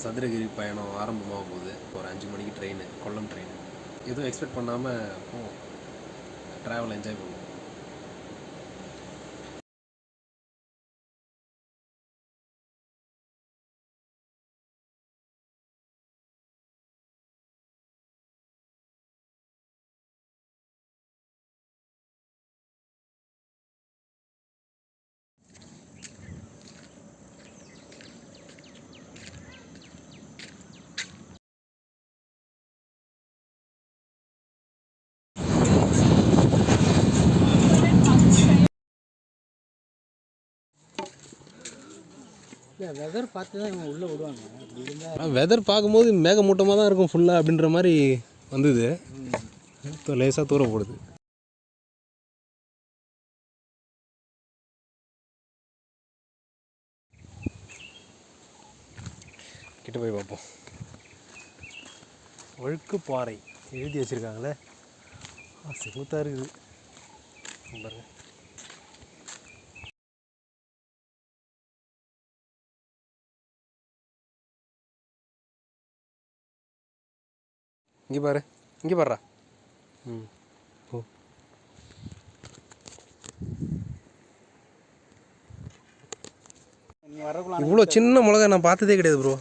சதுரகிரி பயணம் ஆரம்பமாக போகுது. ஒரு 5 மணிக்கு ட்ரெயின், கொல்லம் ட்ரெயின். எதுவும் எக்ஸ்பெக்ட் பண்ணாமல் போவோம், ட்ராவல் என்ஜாய் பண்ணுவோம். வெதர் பார்த்து தான் இவங்க உள்ளே விடுவாங்க. வெதர் பார்க்கும்போது மேகமூட்டமாக தான் இருக்கும் ஃபுல்லாக அப்படின்ற மாதிரி வந்தது. இப்போ லேசாக தூர போடுது. கிட்ட போய் பார்ப்போம். ஒழுக்கு பாறை எழுதி வச்சுருக்காங்களே, செங்குத்தாக இருக்குது பாருங்க. இங்கே பாரு, இங்கே பாருடா. ஓ, இவ்வளோ சின்ன மிளகா நான் பார்த்ததே கிடையாது ப்ரோ.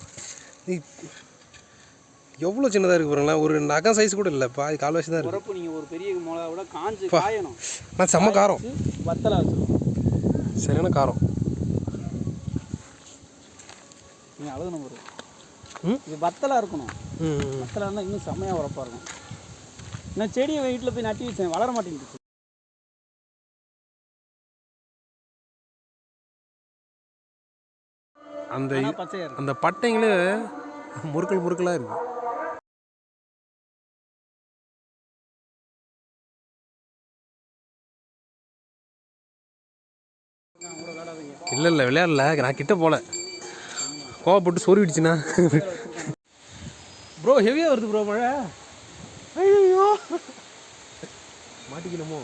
எவ்வளோ சின்னதாக இருக்குது பாருங்களேன். ஒரு நகம் சைஸ் கூட இல்லை, பாதி கால்வாசி தான் இருக்குது. நீங்கள் ஒரு பெரிய மிளகா விட காஞ்சு காயணும். நான் செம்ம காரம், வத்தலை வச்சுருக்கோம், சரியான காரம். நீங்கள் அழுகணும் ப்ரோ. இது வத்தலாக இருக்கணும். வத்தலாக இருந்தால் இன்னும் செம்மையாக உரப்பாக இருக்கும். நான் செடியை வீட்டில் போய் நட்டி வச்சேன், வளர மாட்டேங்குது. அந்த பச்சையாக இருக்கு. அந்த பட்டைங்களே முறுக்கலாக இருக்கு. இல்லை விளையாடல, நான் கிட்ட போல, கோவப்பட்டு சொருவிடுச்சுண்ணா. ப்ரோ ஹெவியாக வருது ப்ரோ மழை. ஐயோ மாட்டிக்கணுமோ.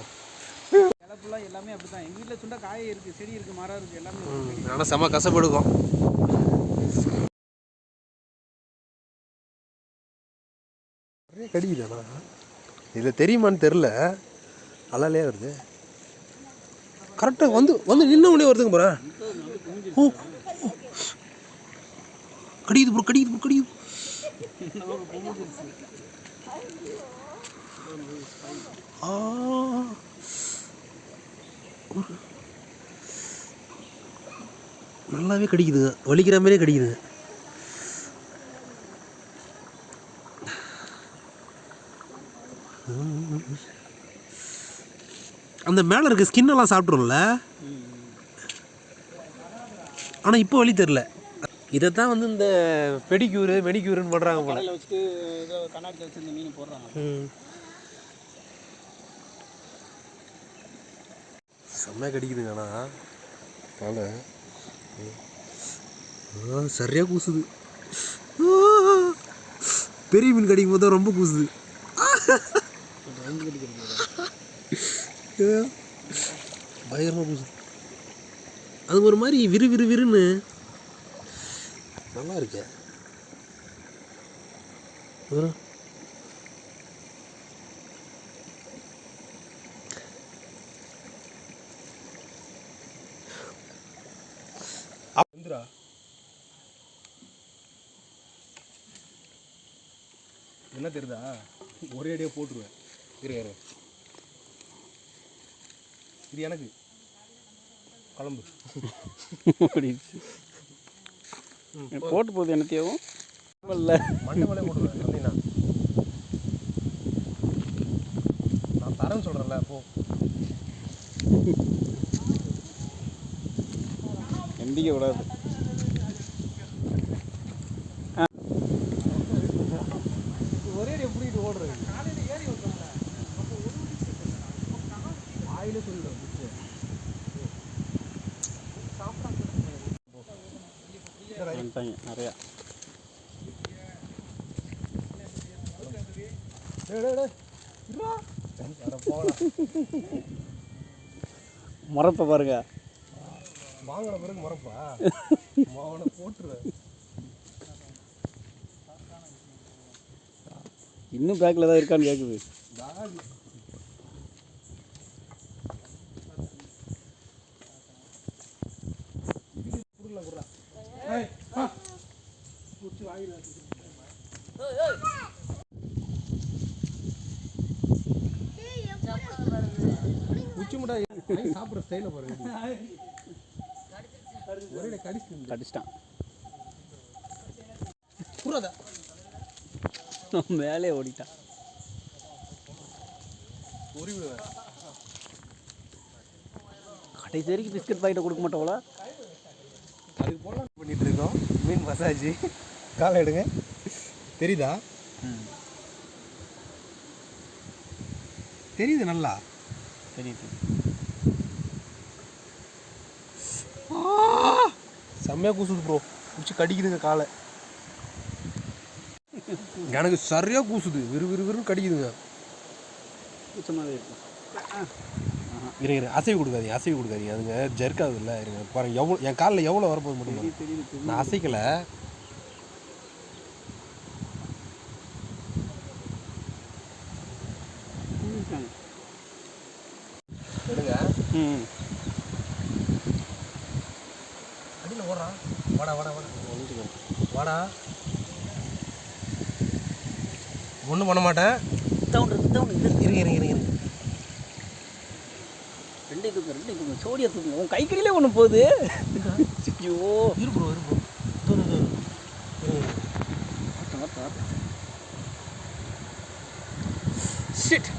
இலப்புலாம் எல்லாமே அப்படி தான். எங்கள் வீட்டில் சுண்டா காய் இருக்குது, செடி இருக்குது, மரம் இருக்குது, எல்லாமே. ஆனால் செம்ம கசப்படுக்கும். நிறைய கடிக்குதாண்ணா, இதில் தெரியுமான்னு தெரில, அலாலே வருது. கரெக்டாக வந்து நின்ன உடனே வருதுங்க போகிறேன். ஓ, கடிக்குது ப்ரோ, கடிக்குது. நல்லாவே கடிக்குதுங்க, வலிக்கிற மாதிரியே கடிக்குதுங்க. அந்த மேலே இருக்க ஸ்கின்னெல்லாம் சாப்பிட்ரும்ல, ஆனால் இப்போ வலி தெரில. இதை தான் வந்து இந்த மெடிக்யூருன்னு பண்ணுறாங்க போல. வச்சுட்டு கண்ணாடி வச்சு இந்த மீன் போடுறாங்க. செம்மையாக கடிக்குதுங்கண்ணா தலை. சரியாக கூசுது. பெரிய மீன் கடிக்கும் போது தான் ரொம்ப கூசுது. பயங்கரமாக கூசுது. அது ஒரு மாதிரி விறுன்னு நல்லா இருக்கு. என்ன தெரியுதா, ஒரே அடியாக போட்டுருவேன். இரு, இது எனக்கு குழம்பு போட்டு போகுது. என்னத்தையும் இல்லை, மண்டை மேலே போட்டுருவேன். சொன்னீங்கன்னா நான் தரேன்னு சொல்கிறேன்ல, போ. எந்திக்க கூடாது. ஒரே எப்படிட்டு ஓடுறது. ஆயிலே சொல்லிடும் நிறையா. முறப்ப பாருங்க, வாங்கின பிறகு முறப்பா போட்டுருவேன். இன்னும் பேக்கில் தான் இருக்கான்னு கேட்குது. உச்சி முட்டாய் சாப்பிட்ற ஸ்டைலில் பாருங்க. ஒரே கடிச்சிட்டான். புறாதா மேலே ஓடிட்டான். கடைசி வரைக்கும் பிஸ்கட் பாக்கெட்டை கொடுக்க மாட்டோம்ல. அதுக்கு போலாம் பண்ணிட்டு இருக்கோம். மீன் மசாஜ். காலை எடுங்க. தெரியுதா? தெரியுது, நல்லா தெரியுது. செம்மையாக கூசுது ப்ரோ. குச்சி கடிக்குதுங்க காலை. எனக்கு சரியாக கூசுது. விறுவிறுன்னு கடிக்குதுங்க. இருங்க, அசைவு கொடுக்காதீங்க. அதுங்க ஜர்க்காது இல்லை. இருங்க பாருங்க, எவ்வளோ என் காலில் எவ்வளோ வரப்போகுது மட்டும். நான் அசைக்கலை. எடுங்க. அடியில் ஓடுறான். வாடா. ஒன்றும் பண்ண மாட்டேன். இருங்க. ரெண்டு தூக்குங்க சோடியா தூக்குங்க. உன் கைக்கடியிலே ஒன்று போகுது. ஐயோ இரு ப்ரோ. ஷிட்.